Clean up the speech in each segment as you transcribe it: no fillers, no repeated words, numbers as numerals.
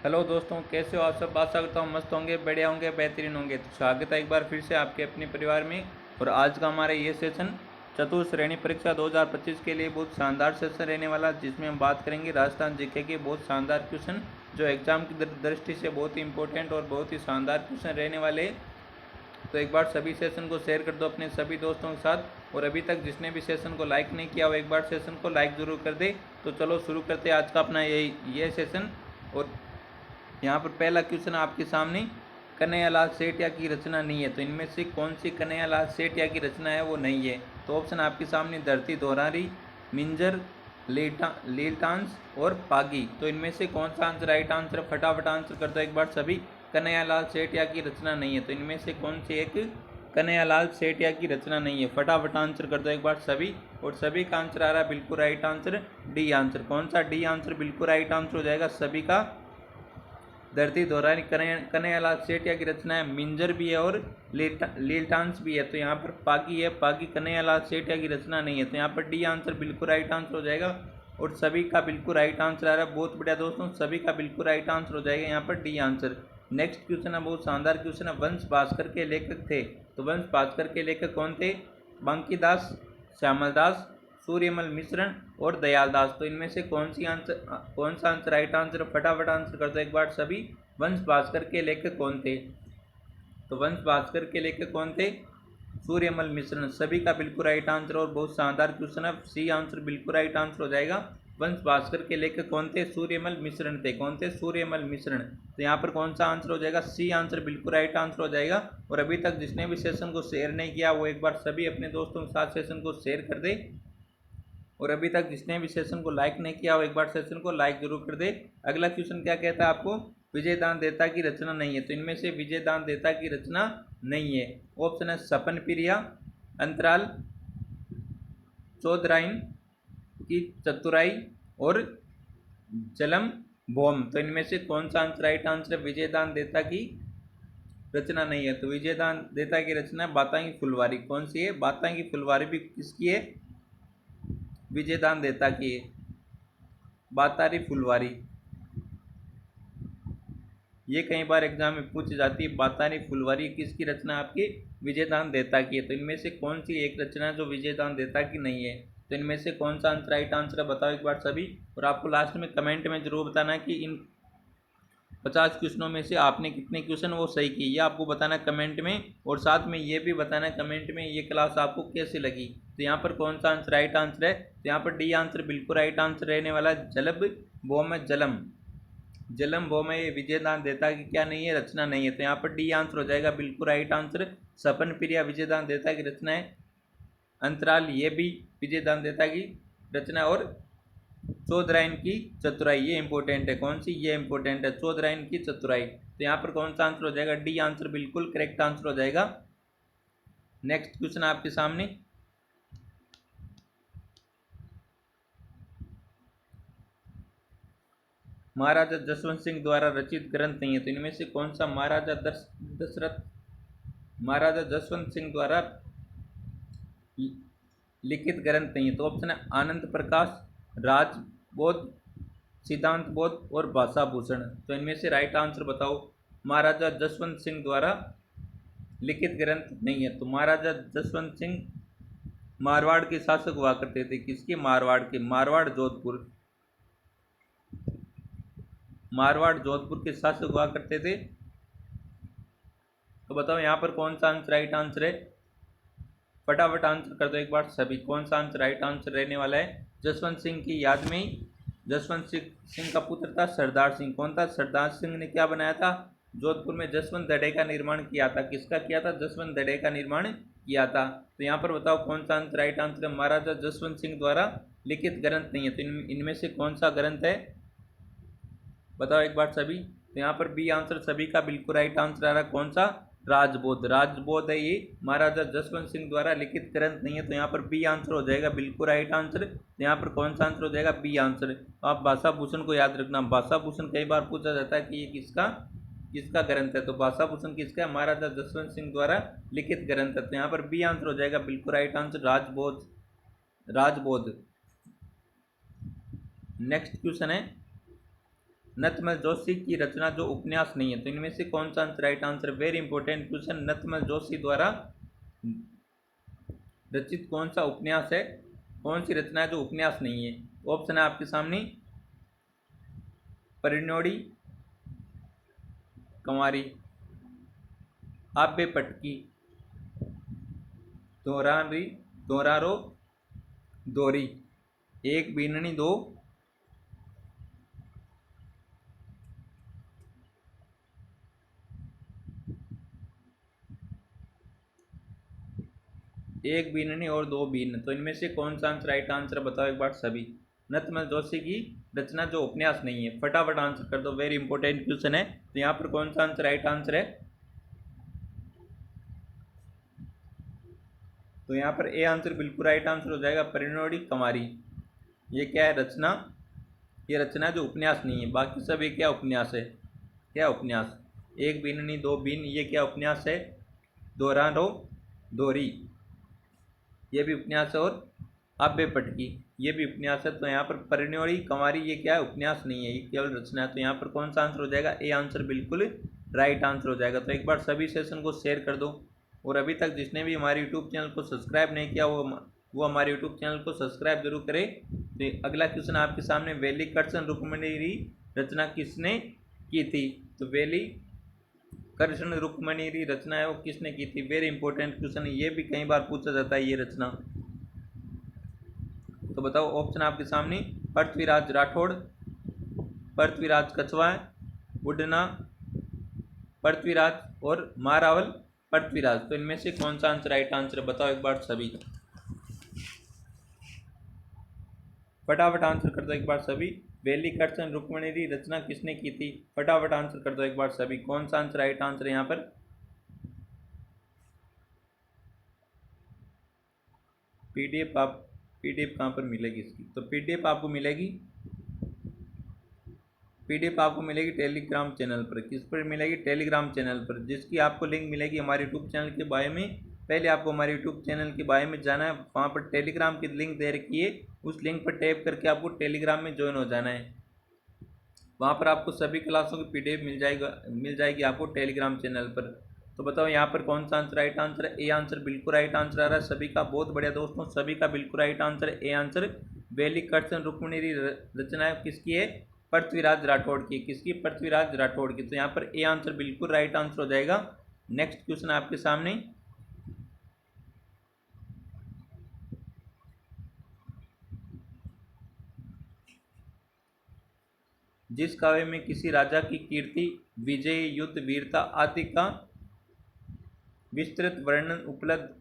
Hello दोस्तों, कैसे हो आप सब। आशा करता हूँ मस्त होंगे, बढ़िया होंगे, बेहतरीन होंगे। तो स्वागत है एक बार फिर से आपके अपने परिवार में। और आज का हमारा ये सेशन चतुर्थ श्रेणी परीक्षा 2025 के लिए बहुत शानदार सेशन रहने वाला, जिसमें हम बात करेंगे राजस्थान जीके के बहुत शानदार क्वेश्चन, जो एग्जाम की दृष्टि से बहुत ही इंपॉर्टेंट और बहुत ही शानदार क्वेश्चन रहने वाले हैं। तो एक बार सभी सेशन को शेयर कर दो अपने सभी दोस्तों के साथ। और अभी तक जिसने भी सेशन को लाइक नहीं किया हो, एक बार सेशन को लाइक ज़रूर कर दे। तो चलो शुरू करते हैं आज का अपना ये सेशन। और यहाँ पर पहला क्वेश्चन आपके सामने, कन्हैयालाल सेठिया की रचना नहीं है, तो इनमें से कौन सी कन्हैयालाल सेठिया की रचना है वो नहीं है। तो ऑप्शन आपके सामने धरती दोहरारी, मिंजर, लीलटांस और पागी। तो इनमें से कौन सा आंसर राइट आंसर, फटाफट आंसर कर दो एक बार सभी। कन्हैयालाल सेठिया की रचना नहीं है, तो इनमें से कौन सी एक कन्हैयालाल सेठिया की रचना नहीं है, फटाफट आंसर कर दो एक बार सभी। और सभी का आंसर आ रहा है बिल्कुल राइट आंसर, डी आंसर। कौन सा डी आंसर बिल्कुल राइट आंसर हो जाएगा सभी का, धरती दोहरानी कन्हैयालाल सेठिया की रचना है। मिंजर भी है और लीलटांस भी है। तो यहाँ पर पागी है, पागी कन्हैयालाल सेठिया की रचना नहीं है। तो यहाँ पर डी आंसर बिल्कुल राइट आंसर हो जाएगा। और सभी का बिल्कुल राइट आंसर आ रहा है। बहुत बढ़िया दोस्तों, सभी का बिल्कुल राइट आंसर हो जाएगा यहाँ पर डी आंसर। नेक्स्ट क्वेश्चन है बहुत शानदार क्वेश्चन है, वंश भास्कर के लेखक थे। तो वंश भास्कर के लेखक कौन थे? बांकीदास, श्यामलदास, सूर्यमल मिश्र और दयालदास। तो इनमें से कौन सा आंसर राइट आंसर, फटाफट आंसर कर दो एक बार सभी। वंश भास्कर के लेखक कौन थे? तो वंश भास्कर के लेखक कौन थे? सूर्यमल मिश्र। सभी का बिल्कुल राइट आंसर और बहुत शानदार क्वेश्चन है, सी आंसर बिल्कुल राइट आंसर हो जाएगा। वंश भास्कर के लेखक कौन थे? सूर्यमल मिश्रण थे। कौन थे? सूर्यमल मिश्रण। तो यहाँ पर कौन सा आंसर हो जाएगा? सी आंसर बिल्कुल राइट आंसर हो जाएगा। और अभी तक जिसने भी सेशन को शेयर नहीं किया वो एक बार सभी अपने दोस्तों के साथ सेशन को शेयर कर दे। और अभी तक जिसने भी सेशन को लाइक नहीं किया वो एक बार सेशन को लाइक जरूर कर दे। अगला क्वेश्चन क्या कहता है आपको? विजयदान देता की रचना नहीं है, तो इनमें से विजयदान देता की रचना नहीं है। ऑप्शन है सपन प्रिया, अंतराल, चौधराइन की चतुराई और जलम भौम। तो इनमें से कौन सा आंसर राइट आंसर है? विजयदान देता की रचना नहीं है। तो विजयदान देता की रचना बातांगी फुलवारी। कौन सी है? बातांगी फुलवारी भी किसकी है? विजयदान देता की है। बातारी फुलवारी, ये कई बार एग्जाम में पूछी जाती है। बातारी फुलवारी किसकी रचना आपकी? विजयदान देता की है। तो इनमें से कौन सी एक रचना है जो विजयदान देता की नहीं है? तो इनमें से कौन सा आंसर राइट आंसर है बताओ एक बार सभी। और आपको लास्ट में कमेंट में जरूर बताना कि इन 50 क्वेश्चनों में से आपने कितने क्वेश्चन वो सही किए, ये आपको बताना कमेंट में। और साथ में ये भी बताना कमेंट में ये क्लास आपको कैसी लगी। तो यहाँ पर कौन सा आंसर राइट आंसर है? तो यहाँ पर डी आंसर बिल्कुल राइट आंसर रहने वाला। जलब भौम जलम, जलम भौम ये विजयदान देता की क्या नहीं है? रचना नहीं है। तो यहाँ पर डी आंसर हो जाएगा बिल्कुल राइट आंसर। सपन प्रिया विजयदान देता की रचना है, अंतराल ये भी विजयदान देता की रचना है, और चौधराइन की चतुराई ये इंपॉर्टेंट है। कौन सी? ये इंपॉर्टेंट है, चौधराइन की चतुराई। तो यहाँ पर कौन सा आंसर हो जाएगा? डी आंसर बिल्कुल करेक्ट आंसर हो जाएगा। नेक्स्ट क्वेश्चन आपके सामने, महाराजा जसवंत सिंह द्वारा रचित ग्रंथ नहीं है, तो इनमें से कौन सा महाराजा जसवंत सिंह द्वारा लिखित ग्रंथ नहीं है? तो ऑप्शन है आनंद प्रकाश, राजबोध, सिद्धांत बोध और भाषा भूषण। तो इनमें से राइट आंसर बताओ। महाराजा जसवंत सिंह द्वारा लिखित ग्रंथ नहीं है। तो महाराजा जसवंत सिंह मारवाड़ के शासक हुआ करते थे। किसके? मारवाड़ के। मारवाड़ जोधपुर के शासक हुआ करते थे। तो बताओ यहाँ पर कौन सा आंसर राइट आंसर है? फटाफट आंसर कर दो एक बार सभी। कौन सा आंसर राइट आंसर रहने वाला है? जसवंत सिंह की याद में ही, जसवंत सिंह का पुत्र था सरदार सिंह। कौन था? सरदार सिंह ने क्या बनाया था? जोधपुर में जसवंत दड़े का निर्माण किया था। किसका किया था? जसवंत दड़े का निर्माण किया था। तो यहाँ पर बताओ कौन सा आंसर राइट आंसर है? महाराजा जसवंत सिंह द्वारा लिखित ग्रंथ नहीं है। तो इनमें से कौन सा ग्रंथ है बताओ एक बार सभी। तो यहाँ पर बी आंसर सभी का बिल्कुल राइट आंसर आ रहा है। कौन सा? राजबोध। राजबोध है ये, महाराजा जसवंत सिंह द्वारा लिखित ग्रंथ नहीं है। तो यहाँ पर बी आंसर हो जाएगा बिल्कुल राइट आंसर। तो यहाँ पर कौन सा आंसर हो जाएगा? B answer. तो आप भाषा भूषण को याद रखना। भाषा भूषण कई बार पूछा जाता है कि ये किसका ग्रंथ है। तो भाषा भूषण किसका है? महाराजा जसवंत सिंह द्वारा लिखित ग्रंथ है। तो यहाँ पर बी आंसर हो जाएगा बिल्कुल राइट आंसर, राजबोध। नेक्स्ट क्वेश्चन है, नथमल जोशी की रचना जो उपन्यास नहीं है, तो इनमें से कौन सा answer right answer? Very important question. Nathmal Joshi द्वारा रचित कौन सा उपन्यास है, कौन सी रचना है जो उपन्यास नहीं है? ऑप्शन है आपके सामने, परिणोड़ी कंवारी, आब्बे पटकी, दोहरारी दोहरारो दोरी, एक बीननी दो, एक बीननी और दो बीन, तो इनमें से कौन सा आंसर राइट आंसर बताओ एक बार सभी। नथमल जोशी की रचना जो उपन्यास नहीं है, फटाफट आंसर कर दो, वेरी इंपॉर्टेंट क्वेश्चन है। तो यहाँ पर कौन सा आंसर राइट आंसर है? तो यहाँ पर ए आंसर बिल्कुल राइट आंसर हो जाएगा, परिणोड़ी कंवारी। ये क्या है? रचना। ये रचना जो उपन्यास नहीं है, बाकी सब ये क्या उपन्यास है? क्या उपन्यास? एक बीननी दो बीन, ये क्या उपन्यास है? दोहरारो दोहरी, ये भी उपन्यास है। और आब्बे पटकी, ये भी उपन्यास है। तो यहाँ पर परिणोड़ी कंवारी ये क्या है? उपन्यास नहीं है, ये केवल रचना है। तो यहाँ पर कौन सा आंसर हो जाएगा? ए आंसर बिल्कुल राइट आंसर हो जाएगा। तो एक बार सभी सेशन को शेयर कर दो, और अभी तक जिसने भी हमारे यूट्यूब चैनल को सब्सक्राइब नहीं किया वो हमारे यूट्यूब चैनल को सब्सक्राइब जरूर करें। तो अगला क्वेश्चन आपके सामने, वेली कर्षण रुक्मिणी रचना किसने की थी? तो वेली कर्षण रुक्मिणी रचना है वो किसने की थी? वेरी इंपॉर्टेंट क्वेश्चन है, ये भी कई बार पूछा जाता है ये रचना। तो बताओ, ऑप्शन आपके सामने, पृथ्वीराज राठौड़, पृथ्वीराज कछवा, उडना पृथ्वीराज, और मारावल पृथ्वीराज। तो इनमें से कौन सा आंसर राइट आंसर बताओ एक बार सभी। फटाफट आंसर कर दो एक बार सभी। वेली कर्षण रुक्मिणी रचना किसने की थी? फटाफट आंसर कर दो एक बार सभी, कौन सा आंसर राइट आंसर है यहाँ पर? पीडीएफ कहाँ पर मिलेगी इसकी? तो पीडीएफ आपको मिलेगी, पीडीएफ आपको मिलेगी टेलीग्राम चैनल पर। किस पर मिलेगी? टेलीग्राम चैनल पर, जिसकी आपको लिंक मिलेगी हमारे यूट्यूब चैनल के बायो में। पहले आपको हमारे यूट्यूब चैनल के बायो में जाना है, वहाँ पर टेलीग्राम की लिंक दे रखी है, उस लिंक पर टैप करके आपको टेलीग्राम में ज्वाइन हो जाना है। वहाँ पर आपको सभी क्लासों की पीडीएफ मिल जाएगी आपको टेलीग्राम चैनल पर। तो बताओ यहाँ पर कौन सा आंसर राइट आंसर है? ए आंसर बिल्कुल राइट आंसर आ रहा है सभी का। बहुत बढ़िया दोस्तों, सभी का बिल्कुल राइट आंसर है ए आंसर। वेली कर्षण रुक्मिणी रचना किसकी है? पृथ्वीराज राठौड़ की। किसकी? पृथ्वीराज राठौड़ की। तो यहाँ पर ए आंसर बिल्कुल राइट आंसर हो जाएगा। नेक्स्ट क्वेश्चन आपके सामने, जिस काव्य में किसी राजा की कीर्ति, विजय, युद्ध, वीरता आदि का विस्तृत वर्णन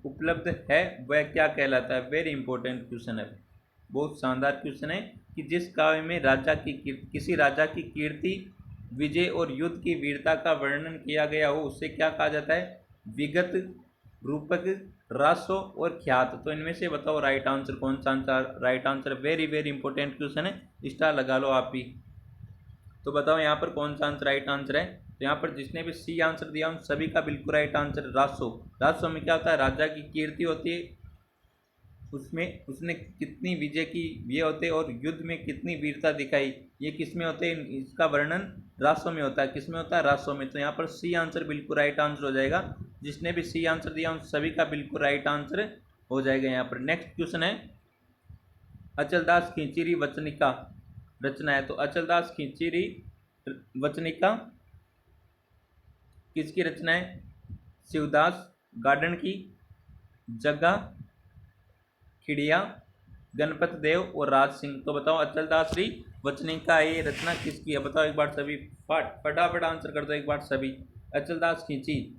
उपलब्ध है, वह क्या कहलाता है? वेरी इंपॉर्टेंट क्वेश्चन है, बहुत शानदार क्वेश्चन है कि जिस काव्य में किसी राजा की कीर्ति, विजय और युद्ध की वीरता का वर्णन किया गया हो, उससे क्या कहा जाता है? विगत, रूपक, रासो और ख्यात। तो इनमें से बताओ राइट आंसर कौन सा answer right answer? Very very important question है, स्टार लगा लो आप भी। तो बताओ यहाँ पर कौन सा आंसर राइट आंसर है? तो यहाँ पर जिसने भी सी आंसर दिया उन सभी का बिल्कुल राइट आंसर रासो। रासो में क्या होता है? राजा की कीर्ति होती है, उसमें उसने कितनी विजय की ये होते हैं, और युद्ध में कितनी वीरता दिखाई, ये किस में होते हैं? इसका वर्णन रासो में होता है। किस में होता है? रासो में। तो यहाँ पर सी आंसर बिल्कुल राइट आंसर हो जाएगा। जिसने भी सी आंसर दिया उन सभी का बिल्कुल राइट आंसर हो जाएगा यहाँ पर। नेक्स्ट क्वेश्चन है, अचलदास खींचीरी वचनिका रचना है। तो अचलदास खींचीरी वचनिका किसकी रचना है? शिवदास गार्डन की, जग्गा, खिड़िया, गणपत देव और राज सिंह। तो बताओ अचलदास श्री वचनिका ये रचना किसकी है? बताओ एक बार सभी, फटाफट आंसर कर दो एक बार सभी। अचलदास खींची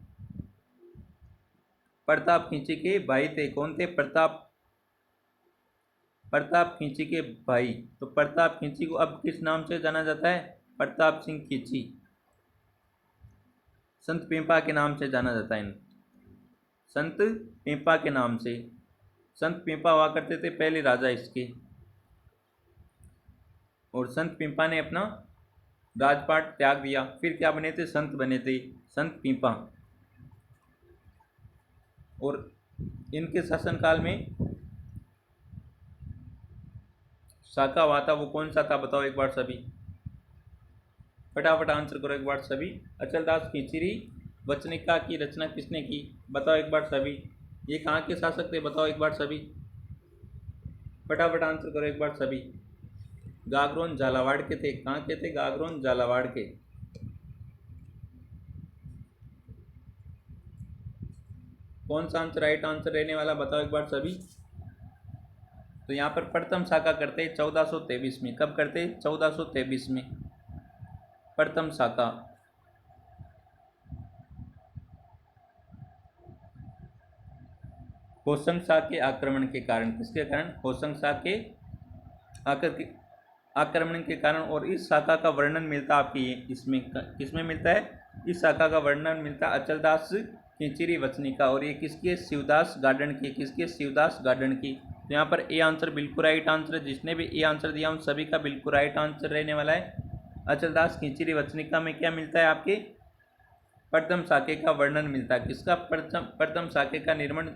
प्रताप खींची के भाई थे। कौन थे? प्रताप खींची के भाई। तो प्रताप खींची को अब किस नाम से जाना जाता है? प्रताप सिंह खींची। संत पीपा के नाम से जाना जाता है। संत पीपा के नाम से। संत पीपा हुआ करते थे पहले राजा इसके, और संत पीपा ने अपना राजपाट त्याग दिया, फिर क्या बने थे? संत बने थे, संत पीपा। और इनके शासनकाल में शाका हुआ था, वो कौन सा था? बताओ एक बार सभी। फटाफट आंसर करो एक बार सभी। अचलदास खींचीरी वचनिका की रचना किसने की? बताओ एक बार सभी। ये कहाँ के शासक थे? बताओ एक बार सभी। फटाफट आंसर करो एक बार सभी। गागरोन झालावाड़ के थे। कहाँ के थे? गागरोन झालावाड़ के। कौन सा आंसर राइट आंसर रहने वाला? बताओ एक बार सभी। तो यहाँ पर प्रथम शाखा करते 1423 में। कब करते? 1423 में प्रथम शाखा। होशंग शाह के आक्रमण के कारण। किसके कारण? होशंग शाह के आक्रमण के कारण। और इस शाखा का वर्णन मिलता आपकी इसमें किसमें मिलता है? इस शाखा का वर्णन मिलता अचलदास खींचीरी वचनिका। और ये किसकी है? शिवदास गार्डन की। किसकी? शिवदास गार्डन की। तो यहाँ पर ए आंसर बिल्कुल राइट आंसर है। जिसने भी ए आंसर दिया उन सभी का बिल्कुल राइट आंसर रहने वाला है। अचलदास खींचीरी वचनिका में क्या मिलता है आपके? प्रथम शाखे का वर्णन मिलता है। किसका? प्रथम शाखे का निर्माण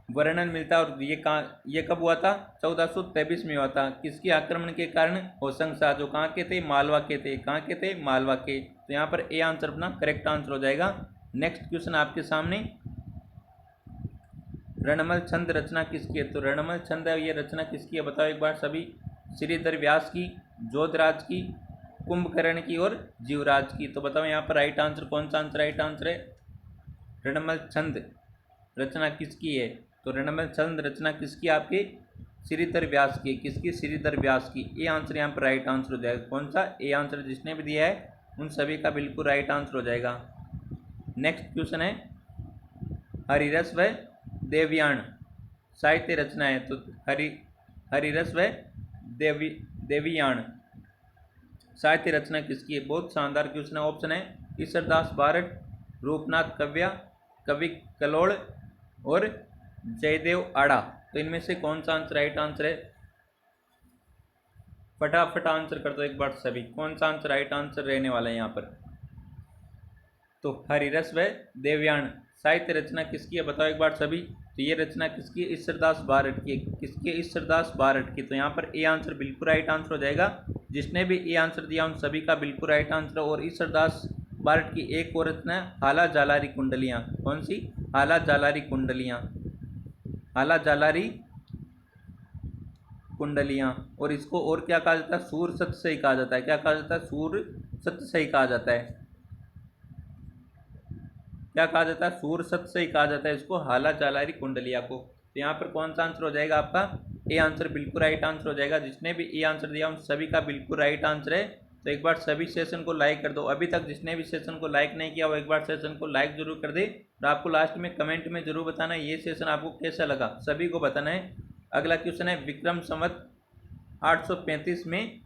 वर्णन मिलता है। और ये कब हुआ था? 1423 में हुआ था। किसके आक्रमण के कारण? होशंग शाह, जो कहाँ के थे? मालवा के थे। कहाँ के थे? मालवा के। तो यहाँ पर ए आंसर अपना करेक्ट आंसर हो जाएगा। नेक्स्ट क्वेश्चन आपके सामने, रणमल छंद रचना किसकी है? तो रणमल छंद है, ये रचना किसकी है? बताओ एक बार सभी। श्रीधर व्यास की, जोधराज की, कुंभकर्ण की और जीवराज की। तो बताओ यहाँ पर राइट आंसर कौन सा आंसर राइट आंसर है? रणमल छंद रचना किसकी है? तो रणमल छंद रचना किसकी? आपकी श्रीधर व्यास की। किसकी? श्रीधर व्यास की। ए आंसर यहाँ पर राइट आंसर हो जाएगा। कौन सा? ए आंसर जिसने भी दिया है उन सभी का बिल्कुल राइट आंसर हो जाएगा। नेक्स्ट क्वेश्चन है, हरिरस व देवयान साहित्य रचना है। तो हरिरस व देवयान साहित्य रचना किसकी है? बहुत शानदार क्वेश्चन है। ऑप्शन है ईश्वरदास बारट, रूपनाथ कव्या, कवि कलोड़ और जयदेव आड़ा। तो इनमें से कौन सा आंसर राइट आंसर है? फटाफट आंसर कर दो एक बार सभी। कौन सा आंसर राइट आंसर रहने वाला है यहाँ पर? तो हरिरस व देवयान साहित्य रचना किसकी है? बताओ एक बार सभी। तो ये रचना किसकी है? ईश्वरदास बारट की। किसकी? ईश्वरदास बारट की। तो यहाँ पर ए आंसर बिल्कुल राइट आंसर हो जाएगा। जिसने भी ए आंसर दिया उन सभी का बिल्कुल राइट आंसर। और ईश्वरदास बारट की एक और रचना है हाला जालारी कुंडलियाँ। कौन सी? हाला जालारी कुंडलियाँ। हाला जालारी कुंडलियाँ। और इसको और क्या कहा जाता है? सूर सत्य सही कहा जाता है। क्या कहा जाता है? सूर सत्य सही कहा जाता है। क्या कहा जाता है? सूर सत्य सही कहा जाता है इसको, हाला जालारी कुंडलिया को। तो यहाँ पर कौन सा आंसर हो जाएगा आपका? ए आंसर बिल्कुल राइट आंसर हो जाएगा। जिसने भी ए आंसर दिया उन सभी का बिल्कुल राइट आंसर है। तो एक बार सभी सेशन को लाइक कर दो। अभी तक जिसने भी सेशन को लाइक नहीं किया वो एक बार सेशन को लाइक जरूर कर दे। और आपको लास्ट में कमेंट में जरूर बताना ये सेशन आपको कैसा लगा, सभी को बताना है। अगला क्वेश्चन है, विक्रम संवत 835 में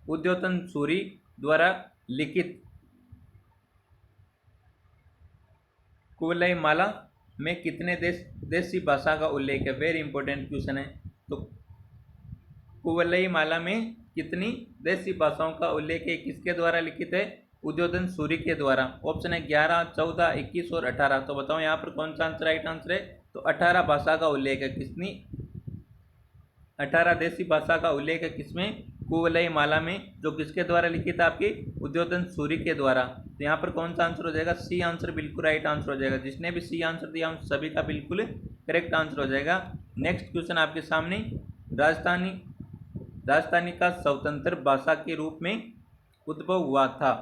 उद्योतन सूरी द्वारा लिखित कुवलई माला में कितने देशी भाषा का उल्लेख है? वेरी इंपॉर्टेंट क्वेश्चन है। तो कुवलई माला में कितनी देशी भाषाओं का उल्लेख है? किसके द्वारा लिखित है? उद्योतन सूरी के द्वारा। ऑप्शन है 11, 14, 21 और 18। तो बताओ यहाँ पर कौन सा आंसर राइट आंसर है? तो 18 भाषा का उल्लेख है। कितनी? 18 देशी भाषा का उल्लेख है। किसमें? कुवलई माला में, जो किसके द्वारा लिखित है? आपकी उद्योतन सूरी के द्वारा। तो यहाँ पर कौन सा आंसर हो जाएगा? सी आंसर बिल्कुल राइट आंसर हो जाएगा। जिसने भी सी आंसर दिया उन सभी का बिल्कुल करेक्ट आंसर हो जाएगा। नेक्स्ट क्वेश्चन आपके सामने, राजस्थानी का स्वतंत्र भाषा के रूप में उद्भव हुआ था।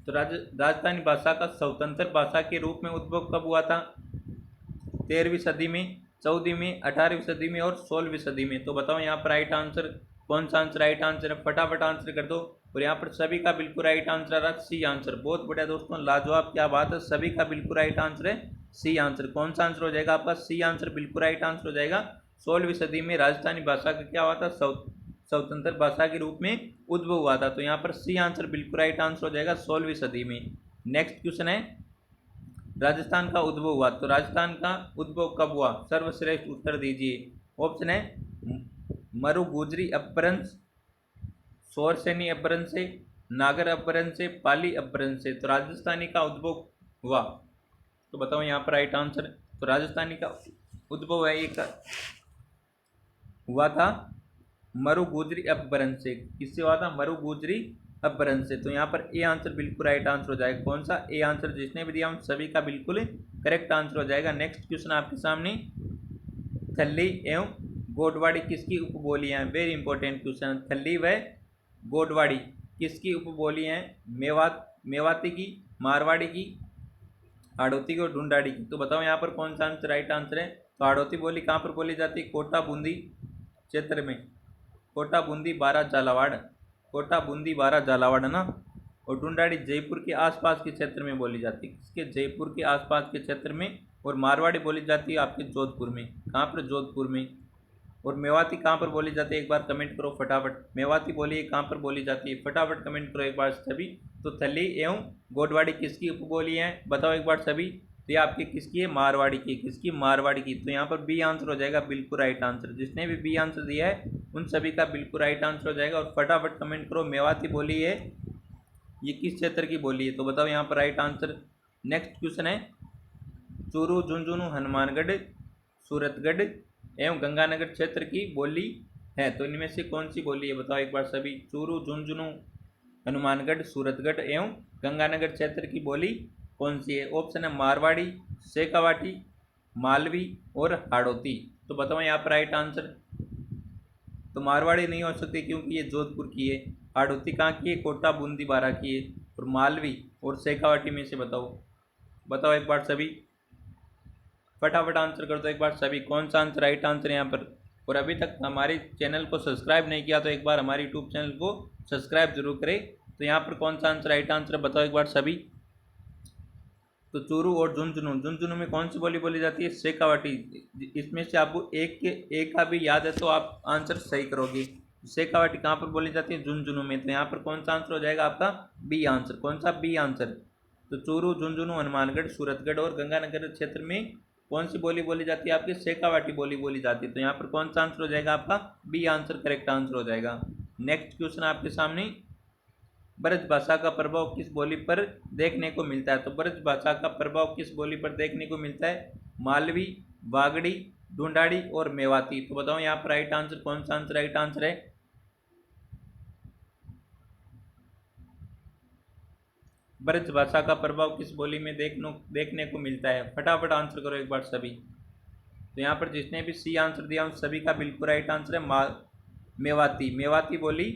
तो राजस्थानी भाषा का स्वतंत्र भाषा के रूप में उद्भव कब हुआ था? 13वीं सदी में, 14वीं, 18वीं सदी में और 16वीं सदी में। तो बताओ यहाँ पर राइट आंसर कौन सा आंसर राइट आंसर है? फटाफट आंसर कर दो। और यहाँ पर सभी का बिल्कुल राइट आंसर आ रहा है सी आंसर। बहुत बढ़िया दोस्तों, लाजवाब, क्या बात है। सभी का बिल्कुल राइट आंसर है सी आंसर। कौन सा आंसर हो जाएगा आपका? सी आंसर बिल्कुल राइट आंसर हो जाएगा। 16वीं सदी में राजस्थानी भाषा का क्या हुआ था? स्वतंत्र भाषा के रूप में उद्भव हुआ था। तो यहाँ पर सी आंसर बिल्कुल राइट आंसर हो जाएगा 16वीं सदी में। नेक्स्ट क्वेश्चन है, राजस्थान का उद्भव हुआ। तो राजस्थान का उद्भव कब हुआ? सर्वश्रेष्ठ उत्तर दीजिए। ऑप्शन है मरु गुजरी अपभ्रंश, सौर सैनी अपभ्रंश से, नागर अपभ्रंश से, पाली अपभ्रंश से। तो राजस्थानी का उद्भव हुआ। तो बताओ यहाँ पर राइट आंसर। तो राजस्थानी का उद्भव है एक हुआ था मरु गुजरी अपभ्रंश से। किससे हुआ था? मरु गुजरी अपभ्रंश से। तो यहाँ पर ए आंसर बिल्कुल राइट आंसर हो जाएगा। कौन सा? A answer. जिसने भी दिया उन सभी का बिल्कुल करेक्ट आंसर हो जाएगा। नेक्स्ट क्वेश्चन आपके सामने, थल्ली एवं गोडवाड़ी किसकी उपबोली हैं? Very important question. थल्ली व गोडवाड़ी किसकी उपबोली हैं? मेवाती की, मारवाड़ी की, हाड़ौती की और ढूंढाड़ी की। तो बताओ यहाँ पर कौन सा आंसर राइट आंसर है? तो हाड़ौती बोली कहाँ पर बोली जाती है? कोटा बूंदी क्षेत्र में। कोटा बूंदी बारा झालावाड़, कोटा बूंदी बारा झालावाड़ है ना। और ढूंढाड़ी जयपुर के आसपास के क्षेत्र में बोली जाती है। किसके? जयपुर के आसपास के क्षेत्र में। और मारवाड़ी बोली जाती है आपके जोधपुर में। कहाँ पर? जोधपुर में। और मेवाती कहाँ पर बोली जाती है? एक बार कमेंट करो फटाफट। मेवाती बोलिए कहाँ पर बोली जाती है? फटाफट कमेंट करो एक बार सभी। तो थल्ली एवं गोडवाड़ी किसकी उपबोली है? बताओ एक बार सभी। तो ये आपकी किसकी है? मारवाड़ी की। किसकी? मारवाड़ी की। तो यहाँ पर बी आंसर हो जाएगा बिल्कुल राइट आंसर। जिसने भी बी आंसर दिया है उन सभी का बिल्कुल राइट आंसर हो जाएगा। और फटाफट कमेंट करो मेवाती बोली है ये किस क्षेत्र की बोली है? तो बताओ यहाँ पर राइट आंसर। नेक्स्ट क्वेश्चन है, चूरू, झुंझुनू, हनुमानगढ़, सूरतगढ़ एवं गंगानगर क्षेत्र की बोली है। तो इनमें से कौन सी बोली है? बताओ एक बार सभी। चूरू, झुंझुनू, हनुमानगढ़, सूरतगढ़ एवं गंगानगर क्षेत्र की बोली कौन सी है? ऑप्शन है मारवाड़ी, शेखावाटी, मालवी और हाड़ौती। तो बताओ यहाँ पर राइट आंसर। तो मारवाड़ी नहीं हो सकती क्योंकि ये जोधपुर की है। हाड़ौती कहाँ की है? कोटा बूंदी बारा की है। और मालवी और शेखावाटी में से बताओ एक बार सभी। फटाफट आंसर कर दो एक बार सभी। कौन सा आंसर राइट आंसर है यहाँ पर? और अभी तक हमारे चैनल को सब्सक्राइब नहीं किया तो एक बार हमारे यूट्यूब चैनल को सब्सक्राइब जरूर करें। तो यहाँ पर कौन सा आंसर राइट आंसर है? बताओ एक बार सभी। तो चूरू और झुंझुनू में कौन सी बोली बोली जाती है? शेखावाटी। इसमें से आपको एक का भी याद है तो आप आंसर सही करोगे। शेखावाटी कहाँ पर बोली जाती है? झुंझुनू में। तो यहाँ पर कौन सा आंसर हो जाएगा आपका? B answer. कौन सा? B answer. तो चूरू, झुंझुनू, हनुमानगढ़, सूरतगढ़ और गंगानगर क्षेत्र में कौन सी बोली बोली जाती है? आपकी शेखावाटी बोली बोली जाती है। तो यहाँ पर कौन सा आंसर हो जाएगा आपका? बी आंसर करेक्ट आंसर हो जाएगा। नेक्स्ट क्वेश्चन आपके सामने, ब्रज भाषा का प्रभाव किस बोली पर देखने को मिलता है? तो ब्रज भाषा का प्रभाव किस बोली पर देखने को मिलता है? मालवी, वागड़ी, ढूंढाड़ी और मेवाती। तो बताओ यहाँ पर राइट आंसर। कौन सा आंसर राइट आंसर है? ब्रज भाषा का प्रभाव किस बोली में देखने को मिलता है? फटाफट आंसर करो एक बार सभी। तो यहाँ पर जिसने भी सी आंसर दिया उन सभी का बिल्कुल राइट आंसर है मेवाती। मेवाती बोली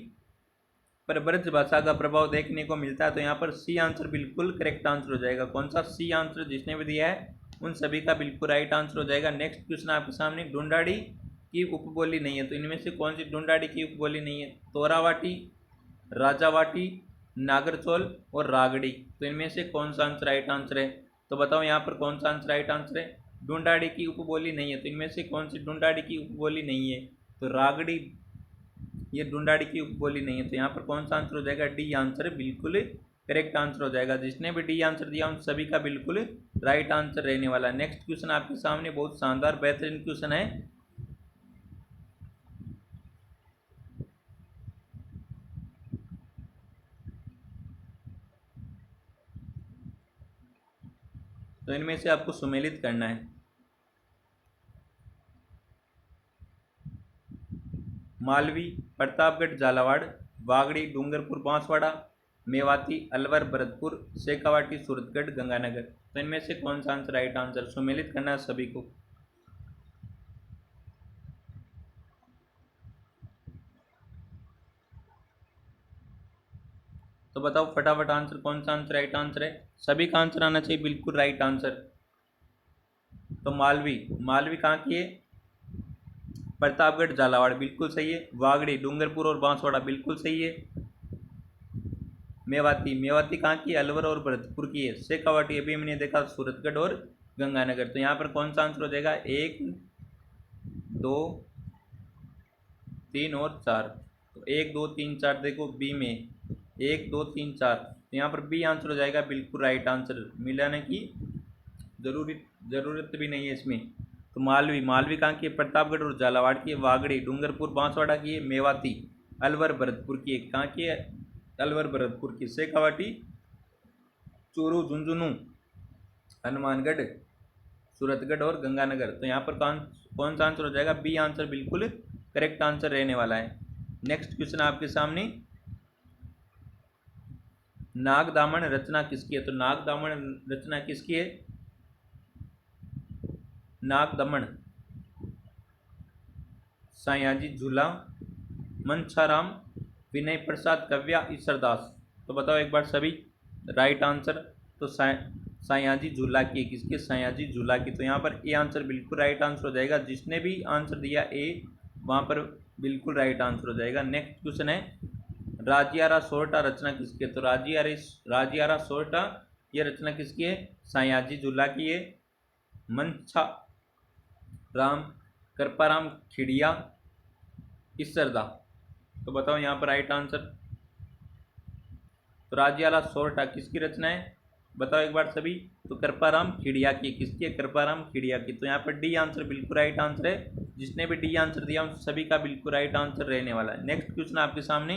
पर ब्रज भाषा का प्रभाव देखने को मिलता है। तो यहाँ पर सी आंसर बिल्कुल करेक्ट आंसर हो जाएगा। कौन सा? C answer. जिसने भी दिया है उन सभी का बिल्कुल राइट आंसर हो जाएगा। नेक्स्ट क्वेश्चन आपके सामने, ढूंढाड़ी की उपबोली नहीं है। तो इनमें से कौन सी ढूंढाड़ी की उपबोली नहीं है? तोरावाटी, राजावाटी, नागरचौल और रागड़ी। तो इनमें से कौन सा आंसर राइट आंसर है? तो बताओ यहाँ पर कौन सा आंसर राइट आंसर है? ढूंढाड़ी की उपबोली नहीं है। तो इनमें से कौन सी ढूंढाड़ी की उपबोली नहीं है? तो रागड़ी ये ढूंढाड़ी की उपबोली नहीं है। तो यहाँ पर कौन सा आंसर हो जाएगा? डी आंसर बिल्कुल करेक्ट आंसर हो जाएगा। जिसने भी डी आंसर दिया उन सभी का बिल्कुल राइट आंसर रहने वाला है। नेक्स्ट क्वेश्चन आपके सामने बहुत शानदार बेहतरीन क्वेश्चन है। तो इनमें से आपको सुमेलित करना है। मालवी, प्रतापगढ़, झालावाड़, वागड़ी, डूंगरपुर, बांसवाड़ा, मेवाती, अलवर, भरतपुर, शेखावाटी, सूरतगढ़, गंगानगर। तो इनमें से कौन सा आंसर राइट आंसर? सुमेलित करना है सभी को। तो बताओ फटाफट आंसर। कौन सा आंसर राइट आंसर है? सभी का आंसर आना चाहिए बिल्कुल राइट आंसर। तो मालवी कहाँ की है? प्रतापगढ़, झालावाड़ बिल्कुल सही है। वागड़ी, डूंगरपुर और बांसवाड़ा बिल्कुल सही है। मेवाती कहाँ की? अलवर और भरतपुर की है। शेखावाटी अभी हमने देखा सूरतगढ़ और गंगानगर। तो यहाँ पर कौन सा आंसर हो जाएगा? 1, 2, 3 और 4। तो 1, 2, 3, 4 देखो बी में 1, 2, 3, 4। तो यहाँ पर बी आंसर हो जाएगा बिल्कुल राइट आंसर। मिलाने की जरूरत भी नहीं है इसमें। तो मालवी कहाँ की है? प्रतापगढ़ और झालावाड़ की है। वागड़ी, डूंगरपुर, बांसवाड़ा की है। मेवाती, अलवर, भरतपुर की है। कहाँ की है? अलवर, भरतपुर की। शेखावाटी, चूरू, झुंझुनू, हनुमानगढ़, सूरतगढ़ और गंगानगर। तो यहाँ पर कौन सा आंसर हो जाएगा? बी आंसर बिल्कुल करेक्ट आंसर रहने वाला है। नेक्स्ट क्वेश्चन आपके सामने, नाग दामन रचना किसकी है? तो नाग दामन रचना किसकी है? नाग दमन सयाजी झूला, मनसाराम, विनय प्रसाद कव्या, ईश्वरदास। तो बताओ एक बार सभी। राइट आंसर तो सयाजी झूला की, किसके? सयाजी झूला की। तो यहाँ पर ए आंसर बिल्कुल राइट आंसर हो जाएगा। जिसने भी आंसर दिया ए, वहाँ पर बिल्कुल राइट आंसर हो जाएगा। नेक्स्ट क्वेश्चन है, राजियारा सोरठा रचना किसकी है? तो राजियारा सोरठा ये रचना किसकी है? सयाजी झूला की है। मनसा राम, कृपाराम खिड़िया, ईश्वरदा। तो बताओ यहाँ पर राइट आंसर। तो राजियाला सोरठा किसकी रचना है? बताओ एक बार सभी। तो कृपाराम खिड़िया की। किसकी है? कृपाराम खिड़िया की। तो यहाँ पर डी आंसर बिल्कुल राइट आंसर है। जिसने भी डी आंसर दिया उन सभी का बिल्कुल राइट आंसर रहने वाला है। नेक्स्ट क्वेश्चन आपके सामने,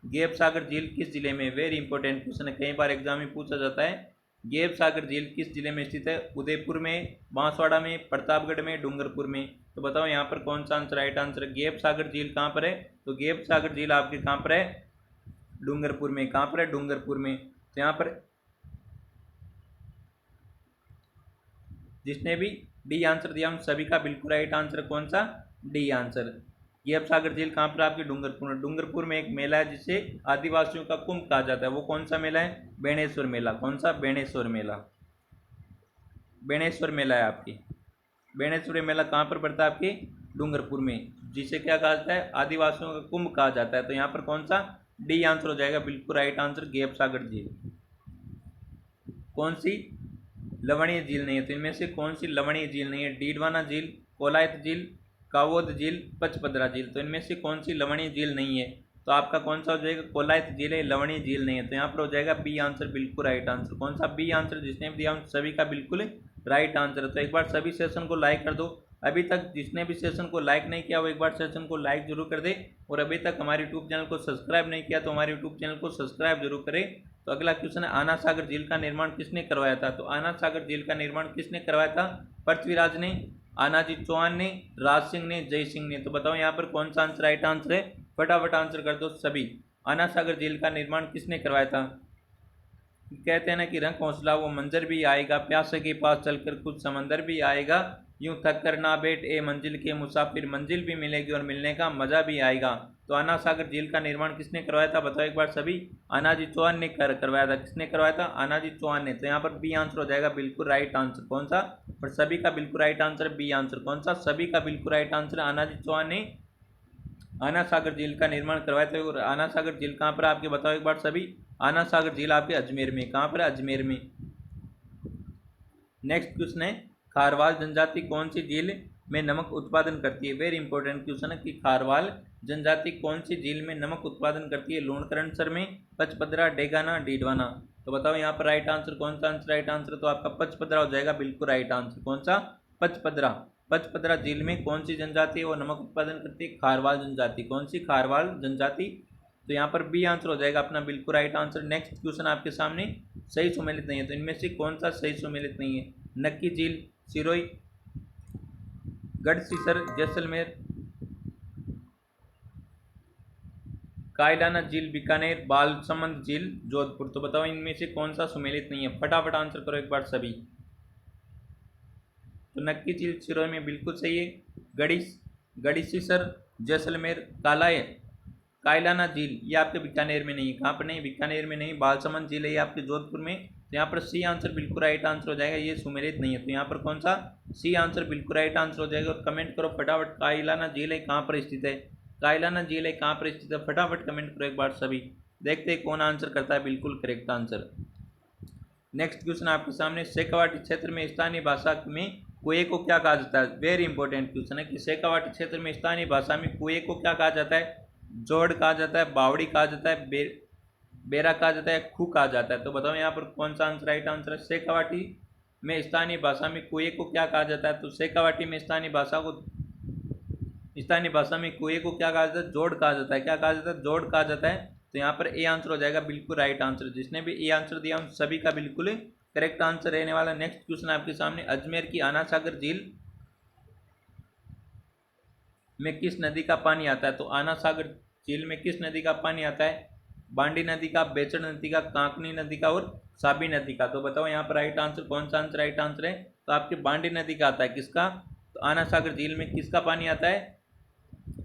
गेप सागर झील किस जिले में? वेरी इंपॉर्टेंट क्वेश्चन है, कई बार एग्जाम में पूछा जाता है। गेप सागर झील किस जिले में स्थित है? उदयपुर में, बांसवाड़ा में, प्रतापगढ़ में, डूंगरपुर में। तो बताओ यहाँ पर कौन सा आंसर राइट आंसर है? गेप सागर झील कहाँ पर है? तो गेप सागर झील आपके कहाँ पर है? डूंगरपुर में। कहाँ पर है? डूंगरपुर में। तो यहाँ पर जिसने भी डी आंसर दिया उन सभी का बिल्कुल राइट आंसर कौन सा? D answer. गेप सागर झील कहाँ पर? आपके डूंगरपुर में। डूंगरपुर में एक मेला है जिसे आदिवासियों का कुंभ कहा जाता है। वो कौन सा मेला है? बेणेश्वर मेला। कौन सा? बेणेश्वर मेला। बेणेश्वर मेला है आपकी। बेणेश्वर मेला कहाँ पर पड़ता है? आपके डूंगरपुर में, जिसे क्या कहा जाता है? आदिवासियों का कुंभ कहा जाता है। तो यहाँ पर कौन सा? डी आंसर हो जाएगा बिल्कुल राइट आंसर, गेप सागर झील। कौन सी लवणीय झील नहीं है? तो इनमें से कौन सी लवणीय झील नहीं है? डीडवाना झील, कोलायत झील, कावोद झील, पचपदरा झील। तो इनमें से कौन सी लवणीय झील नहीं है? तो आपका कौन सा हो जाएगा? कोलायत झील है, लवणीय झील नहीं है। तो यहाँ पर हो जाएगा बी आंसर बिल्कुल राइट आंसर। कौन सा? B answer. जिसने भी दिया उन सभी का बिल्कुल राइट आंसर है। तो एक बार सभी सेशन को लाइक कर दो। अभी तक जिसने भी सेशन को लाइक नहीं किया वो एक बार सेशन को लाइक जरूर कर दे। और अभी तक हमारे यूट्यूब चैनल को सब्सक्राइब नहीं किया तो हमारे यूट्यूब चैनल को सब्सक्राइब जरूर करें। तो अगला क्वेश्चन है, आना सागर झील का निर्माण किसने करवाया था? तो आना सागर झील का निर्माण किसने करवाया था? पृथ्वीराज ने, आनाजी चौहान ने, राज सिंह ने, जय सिंह ने। तो बताओ यहाँ पर कौन सा आंसर राइट आंसर है? फटाफट आंसर कर दो सभी। आना सागर झील का निर्माण किसने करवाया था? कहते हैं ना कि रंग हौसला वो मंजर भी आएगा, प्यासे के पास चलकर कुछ समंदर भी आएगा, यूं थक कर ना बैठ ए मंजिल के मुसाफिर, मंजिल भी मिलेगी और मिलने का मजा भी आएगा। तो आना सागर झील का निर्माण किसने करवाया था? बताओ एक बार सभी। आनाजी चौहान ने करवाया था। किसने करवाया था? आनाजी चौहान ने। तो यहाँ पर बी आंसर हो जाएगा बिल्कुल राइट आंसर। कौन सा? पर सभी का बिल्कुल राइट आंसर बी आंसर। कौन सा? सभी का बिल्कुल राइट आंसर। आनाजी चौहान ने आना सागर झील का निर्माण करवाया था। और आना सागर झील कहाँ पर आपके? बताओ एक बार सभी। आना सागर झील आपके अजमेर में। कहाँ पर? अजमेर में। नेक्स्ट क्वेश्चन है, खारवाल जनजाति कौन सी झील में नमक उत्पादन करती है? वेरी इंपॉर्टेंट क्वेश्चन है कि खारवाल जनजाति कौन सी झील में नमक उत्पादन करती है? लोणकरणसर में, पचपदरा, डेगाना, डीडवाना। तो बताओ यहाँ पर राइट आंसर कौन सा आंसर राइट आंसर? तो आपका पचपदरा हो जाएगा बिल्कुल राइट आंसर। कौन सा? पचपदरा। पचपदरा झील में कौन सी जनजाति है वो नमक उत्पादन करती है? खारवाल जनजाति। कौन सी? खारवाल जनजाति। तो यहाँ पर बी आंसर हो जाएगा अपना बिल्कुल राइट आंसर। नेक्स्ट क्वेश्चन आपके सामने, सही सुमेलित नहीं है। तो इनमें से कौन सा सही सुमेलित नहीं है? नक्की झील, सिरोही, गढ़सीसर, जैसलमेर, कायलाना झील, बीकानेर, बालसमंद झील, जोधपुर। तो बताओ इनमें से कौन सा सुमेलित नहीं है? फटाफट आंसर करो एक बार सभी। तो नक्की झील सिरोही में बिल्कुल सही है। गढ़सीसर, जैसलमेर, कायलाना झील ये आपके बीकानेर में नहीं है। कहाँ पर नहीं? बीकानेर में नहीं। बालसमंद झील है ये आपके जोधपुर में। तो यहाँ पर सी आंसर बिल्कुल राइट आंसर हो जाएगा। ये सुमेलित नहीं है। तो यहाँ पर कौन सा? सी आंसर बिल्कुल राइट आंसर हो जाएगा। और कमेंट करो फटाफट, कायलाना झील है कहाँ पर स्थित है? कायलाना झील है कहाँ पर स्थित है? फटाफट कमेंट करो एक बार सभी। देखते हैं कौन आंसर करता है बिल्कुल करेक्ट आंसर। नेक्स्ट क्वेश्चन आपके सामने, शेखावाटी क्षेत्र में स्थानीय भाषा में कुएं को क्या कहा जाता है? वेरी इंपॉर्टेंट क्वेश्चन है कि शेखावाटी क्षेत्र में स्थानीय भाषा में कुएं को क्या कहा जाता है? जोड़ कहा जाता है, बावड़ी कहा जाता है, बेरा कहा जाता है, खू कहा जाता है। तो बताओ यहाँ पर कौन सा आंसर राइट आंसर है? शेखावाटी में स्थानीय भाषा में कुएं को क्या कहा जाता है? तो शेखावाटी में स्थानीय भाषा में कुएं को क्या कहा जाता है? जोड़ कहा जाता है। क्या कहा जाता है? जोड़ कहा जाता है। तो यहाँ पर ए आंसर हो जाएगा बिल्कुल राइट आंसर। जिसने भी ए आंसर दिया उन सभी का बिल्कुल करेक्ट आंसर रहने वाला। नेक्स्ट क्वेश्चन आपके सामने, अजमेर की आना सागर झील में किस नदी का पानी आता है? तो आना सागर झील में किस नदी का पानी आता है? बांडी नदी का, बेचड़ नदी का, कांकनी नदी का और साबी नदी का। तो बताओ यहाँ पर राइट आंसर कौन सा आंसर राइट आंसर है? तो आपकी बांडी नदी का आता है। किसका? तो आना सागर झील में किसका पानी आता है?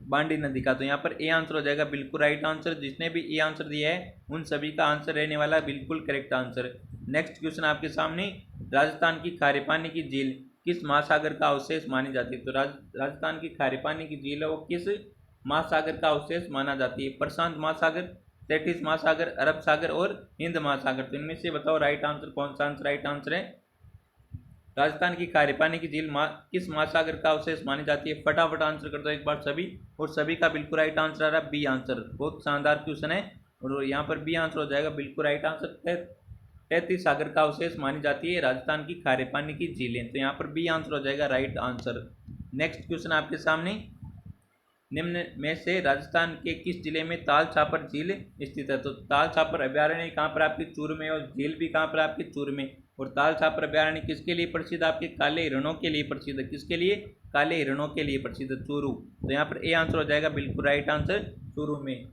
बांडी नदी का। तो यहाँ पर ए आंसर हो जाएगा बिल्कुल राइट आंसर। जिसने भी ए आंसर दिया है उन सभी का आंसर रहने वाला बिल्कुल करेक्ट आंसर। नेक्स्ट क्वेश्चन आपके सामने, राजस्थान की खारे पानी की झील किस महासागर का अवशेष मानी जाती है? तो राजस्थान की खारे पानी की झील है वो किस महासागर का अवशेष माना जाती है? प्रशांत महासागर, तैतीस महासागर, अरब सागर और हिंद महासागर। तो इनमें से बताओ राइट आंसर कौन सा आंसर राइट आंसर है? राजस्थान की खारे पानी की झील किस महासागर का अवशेष मानी जाती है? फटाफट आंसर कर दो एक बार सभी, और सभी का बिल्कुल राइट आंसर आ रहा है बी आंसर। बहुत शानदार क्वेश्चन है और यहाँ पर बी आंसर हो जाएगा बिल्कुल राइट आंसर। तैतीस सागर का अवशेष मानी जाती है राजस्थान की खारे पानी की झीलें। तो यहाँ पर बी आंसर हो जाएगा राइट आंसर। नेक्स्ट क्वेश्चन आपके सामने, निम्न में से राजस्थान के किस जिले में ताल छापर झील स्थित है? तो ताल छापर अभ्यारण्य कहाँ पर आपकी? चूरू में, और झील भी कहाँ पर आपकी? चूरू में। और ताल छापर अभ्यारण्य किसके लिए प्रसिद्ध? आपके काले हिरणों के लिए प्रसिद्ध है। किसके लिए? काले हिरणों के लिए प्रसिद्ध, चूरू। तो यहाँ पर ए आंसर हो जाएगा बिल्कुल राइट आंसर, चूरू में।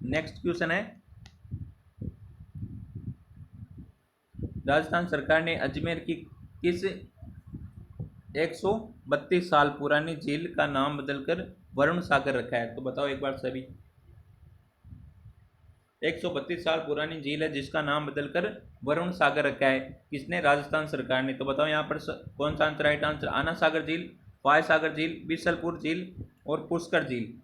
नेक्स्ट क्वेश्चन है, राजस्थान सरकार ने अजमेर की किस 132 साल पुरानी झील का नाम बदलकर वरुण सागर रखा है? तो बताओ एक बार सभी। 132 साल पुरानी झील है जिसका नाम बदलकर वरुण सागर रखा है। किसने? राजस्थान सरकार ने। तो बताओ यहाँ पर कौन सा आंसर राइट आंसर? आना सागर झील, फाय सागर झील, बिसलपुर झील और पुष्कर झील।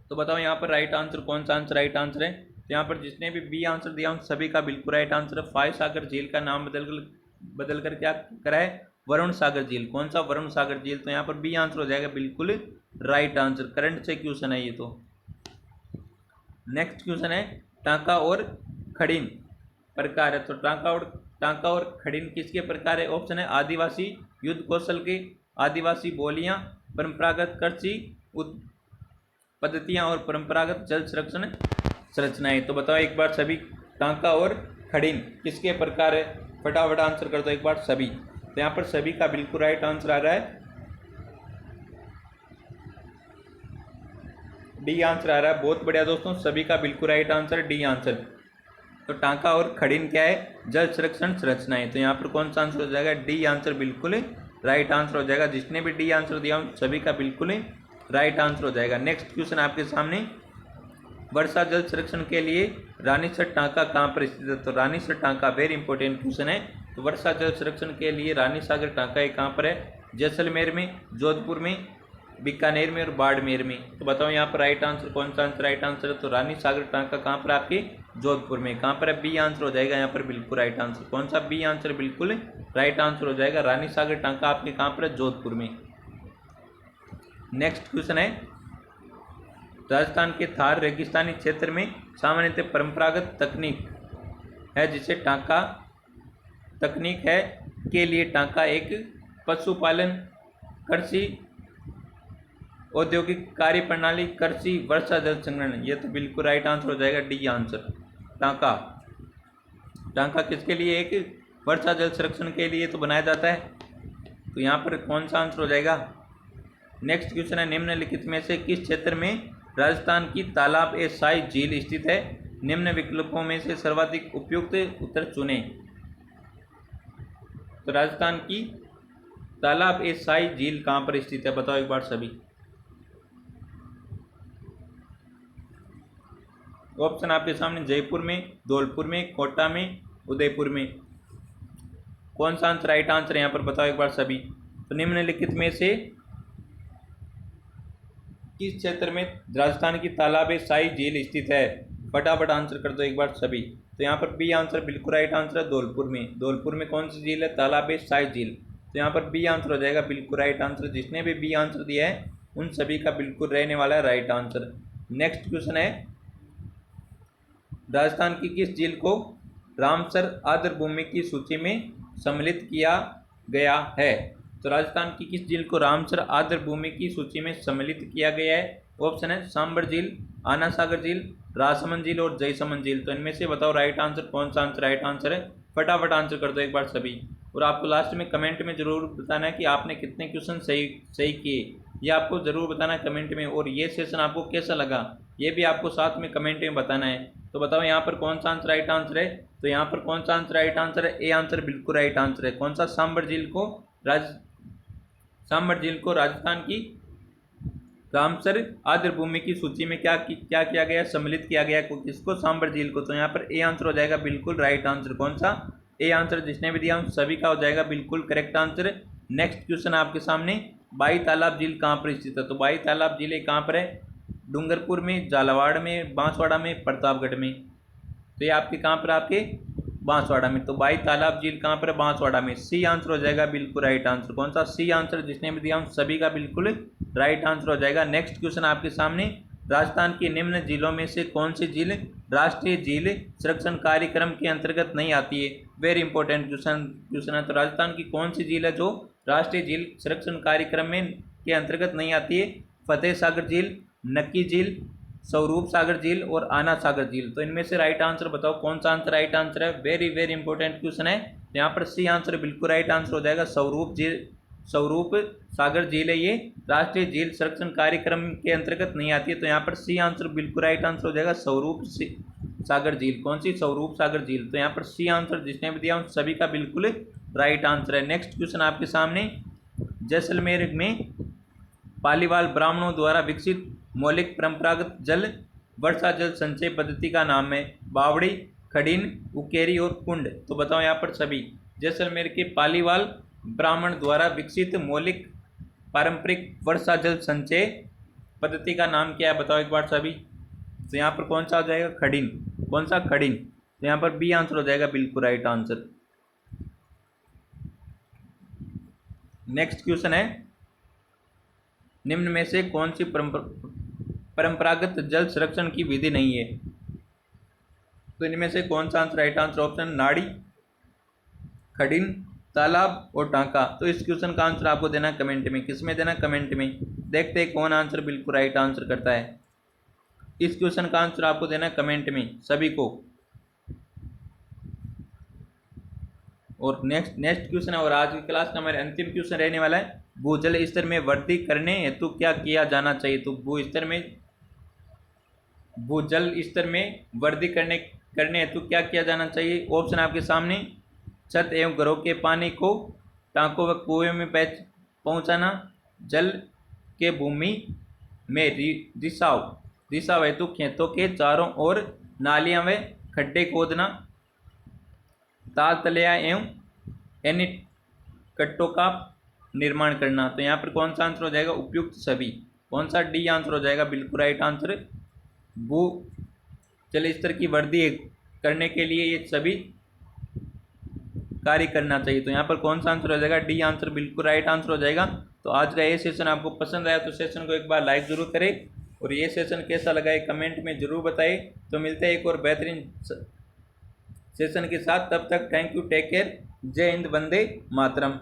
तो बताओ यहाँ पर राइट आंसर कौन सा आंसर राइट आंसर है? तो यहाँ पर जिसने भी बी आंसर दिया उन सभी का बिल्कुल राइट आंसर है। फाय सागर झील का नाम बदलकर क्या करा है? वरुण सागर झील। कौन सा? वरुण सागर झील। तो यहाँ पर बी आंसर हो जाएगा बिल्कुल राइट आंसर। करंट से क्वेश्चन है ये। तो नेक्स्ट क्वेश्चन है, टांका और खड़ीन प्रकार है। तो टांका और खड़ीन किसके प्रकार है? ऑप्शन है आदिवासी युद्ध कौशल के, आदिवासी बोलियां, परंपरागत कृषि पद्धतियां और परंपरागत जल संरक्षण संरचनाएं। तो बताओ एक बार सभी, टांका और खड़ीन किसके प्रकार है? फटाफट आंसर कर दो एक बार सभी। तो यहाँ पर सभी का बिल्कुल राइट आंसर आ रहा है डी आंसर आ रहा है। बहुत बढ़िया दोस्तों, सभी का बिल्कुल राइट आंसर डी आंसर। तो टांका और खड़ीन क्या है? जल संरक्षण संरचनाएं। तो यहाँ पर कौन सा आंसर हो जाएगा? डी आंसर बिल्कुल राइट आंसर हो जाएगा। जिसने भी डी आंसर दिया सभी का बिल्कुल राइट आंसर हो जाएगा। नेक्स्ट क्वेश्चन आपके सामने, वर्षा जल संरक्षण के लिए रानीसर टांका कहाँ पर स्थित है? तो रानीसर टांका वेरी इंपॉर्टेंट क्वेश्चन है। तो वर्षा जल संरक्षण के लिए रानी सागर टांका ये कहाँ पर है? जैसलमेर में, जोधपुर में, बीकानेर में और बाड़मेर में। तो बताओ यहाँ पर राइट आंसर कौन सा आंसर राइट आंसर है? तो रानी सागर टांका कहाँ पर आपके? जोधपुर में। कहाँ पर है? बी आंसर हो जाएगा यहाँ पर बिल्कुल राइट आंसर। कौन सा? बी आंसर बिल्कुल राइट आंसर हो जाएगा। रानी सागर टांका आपके कहाँ पर है? जोधपुर में। नेक्स्ट क्वेश्चन है, राजस्थान के थार रेगिस्तानी क्षेत्र में सामान्यतः परंपरागत तकनीक है जिसे टांका तकनीक है के लिए टांका एक पशुपालन, कृषि, औद्योगिक कार्य प्रणाली, कृषि, वर्षा जल संग्रहण। ये तो बिल्कुल राइट आंसर हो जाएगा डी आंसर। टांका किसके लिए? एक वर्षा जल संरक्षण के लिए तो बनाया जाता है। तो यहाँ पर कौन सा आंसर हो जाएगा? नेक्स्ट क्वेश्चन है, निम्नलिखित में से किस क्षेत्र में राजस्थान की तालाब ए शाही झील स्थित है? निम्न विकल्पों में से सर्वाधिक उपयुक्त उत्तर चुनें। तो राजस्थान की तालाब ए शाही झील कहाँ पर स्थित है? बताओ एक बार सभी। ऑप्शन आपके सामने, जयपुर में, धौलपुर में, कोटा में, उदयपुर में। कौन सा आंसर राइट आंसर है यहाँ पर? बताओ एक बार सभी। तो निम्नलिखित में से किस क्षेत्र में राजस्थान की तालाब ए शाही झील स्थित है? फटाफट आंसर कर दो एक बार सभी। तो यहाँ पर बी आंसर बिल्कुल राइट आंसर है, धौलपुर में। धौलपुर में कौन सी झील है? तालाब ए शाही झील। तो यहाँ पर बी आंसर हो जाएगा बिल्कुल राइट आंसर। जिसने भी बी आंसर दिया है उन सभी का बिल्कुल रहने वाला है राइट आंसर। नेक्स्ट क्वेश्चन है, राजस्थान की किस झील को रामसर आर्द्र भूमि की सूची में सम्मिलित किया गया है? तो राजस्थान की किस झील को रामसर आर्द्र भूमि की सूची में सम्मिलित किया गया है? ऑप्शन है सांबर झील, आना सागर झील, राजसमंद झील और जयसमंद झील। तो इनमें से बताओ राइट आंसर कौन सा आंसर राइट आंसर है? फटाफट आंसर कर दो एक बार सभी। और आपको लास्ट में कमेंट में ज़रूर बताना है कि आपने कितने क्वेश्चन सही सही किए, ये आपको ज़रूर बताना है कमेंट में। और ये सेशन आपको कैसा लगा ये भी आपको साथ में कमेंट में बताना है। तो बताओ यहाँ पर कौन सा आंसर राइट आंसर है। तो यहाँ पर कौन सा आंसर राइट आंसर है, ए आंसर बिल्कुल राइट आंसर है। कौन सा, सांबर झील को राजस्थान की रामसर आर्द्र भूमि की सूची में क्या किया गया, सम्मिलित किया गया किसको, सांबर झील को। तो यहाँ पर ए आंसर हो जाएगा बिल्कुल राइट आंसर। कौन सा, ए आंसर। जिसने भी दिया उन सभी का हो जाएगा बिल्कुल करेक्ट आंसर। नेक्स्ट क्वेश्चन आपके सामने, बाई तालाब झील कहाँ पर स्थित है। तो बाई तालाब झील कहाँ पर है, डूंगरपुर में, झालावाड़ में, बांसवाड़ा में, प्रतापगढ़ में। तो ये आपके कहाँ पर, आपके बांसवाड़ा में। तो बाई तालाब झील कहाँ पर है, बांसवाड़ा में। सी आंसर हो जाएगा बिल्कुल राइट आंसर। कौन सा, सी आंसर। जिसने भी दिया उन सभी का बिल्कुल राइट आंसर हो जाएगा। नेक्स्ट क्वेश्चन आपके सामने, राजस्थान की निम्न झीलों में से कौन सी झील राष्ट्रीय झील संरक्षण कार्यक्रम के अंतर्गत नहीं आती है। वेरी इंपॉर्टेंट क्वेश्चन है। तो राजस्थान की कौन सी झील है जो राष्ट्रीय झील संरक्षण कार्यक्रम में के अंतर्गत नहीं आती है। फतेह सागर झील, नक्की झील, स्वरूप सागर झील और आना सागर झील। तो इनमें से राइट आंसर बताओ कौन सा आंसर राइट आंसर है। वेरी वेरी इंपॉर्टेंट क्वेश्चन है। यहाँ पर सी आंसर बिल्कुल राइट आंसर हो जाएगा। स्वरूप सागर झील है, ये राष्ट्रीय झील संरक्षण कार्यक्रम के अंतर्गत नहीं आती है। तो यहाँ पर सी आंसर बिल्कुल राइट आंसर हो जाएगा, स्वरूप सागर झील। कौन सी, स्वरूप सागर झील। तो यहाँ पर सी आंसर जिसने भी दिया उन सभी का बिल्कुल राइट आंसर है। नेक्स्ट क्वेश्चन आपके सामने, जैसलमेर में पालीवाल ब्राह्मणों द्वारा विकसित मौलिक परंपरागत वर्षा जल संचय पद्धति का नाम है। बावड़ी, खड़ीन, उकेरी और कुंड। तो बताओ यहाँ पर सभी, जैसलमेर के पालीवाल ब्राह्मण द्वारा विकसित मौलिक पारंपरिक वर्षा जल संचय पद्धति का नाम क्या है, बताओ एक बार सभी। तो यहाँ पर कौन सा हो जाएगा, खड़ीन। कौन सा, खड़ीन। तो यहाँ पर बी आंसर हो जाएगा बिल्कुल राइट आंसर। नेक्स्ट क्वेश्चन है, निम्न में से कौन सी परंपरागत जल संरक्षण की विधि नहीं है। तो इनमें से कौन सा आंसर राइट आंसर, ऑप्शन नाड़ी, खड़ीन, तालाब और टांका। तो इस क्वेश्चन का आंसर आपको देना कमेंट में। किस में देना, कमेंट में। देखते हैं कौन आंसर बिल्कुल राइट आंसर करता है। इस क्वेश्चन का आंसर आपको देना कमेंट में सभी को। और नेक्स्ट क्वेश्चन है, और आज की क्लास का हमारे अंतिम क्वेश्चन रहने वाला है, भूजल स्तर में वृद्धि करने हेतु क्या किया जाना चाहिए। तो भूजल स्तर में वृद्धि करने हेतु क्या किया जाना चाहिए। ऑप्शन आपके सामने, छत एवं घरों के पानी को टांकों व कुएं में पहुंचाना, जल के भूमि में रिसाव हेतु खेतों के चारों ओर नालियां व खड्डे खोदना, ताल तलिया एवं एनीकट्टों का निर्माण करना। तो यहाँ पर कौन सा आंसर हो जाएगा, उपयुक्त सभी। कौन सा, डी आंसर हो जाएगा बिल्कुल राइट आंसर। भू जल स्तर की वृद्धि करने के लिए ये सभी कार्य करना चाहिए। तो यहाँ पर कौन सा आंसर हो जाएगा, डी आंसर बिल्कुल राइट आंसर हो जाएगा। तो आज का ये सेशन आपको पसंद आया तो सेशन को एक बार लाइक जरूर करें, और ये सेशन कैसा लगा है कमेंट में जरूर बताएं। तो मिलते हैं एक और बेहतरीन सेशन के साथ, तब तक थैंक यू, टेक केयर, जय हिंद, वंदे मातरम।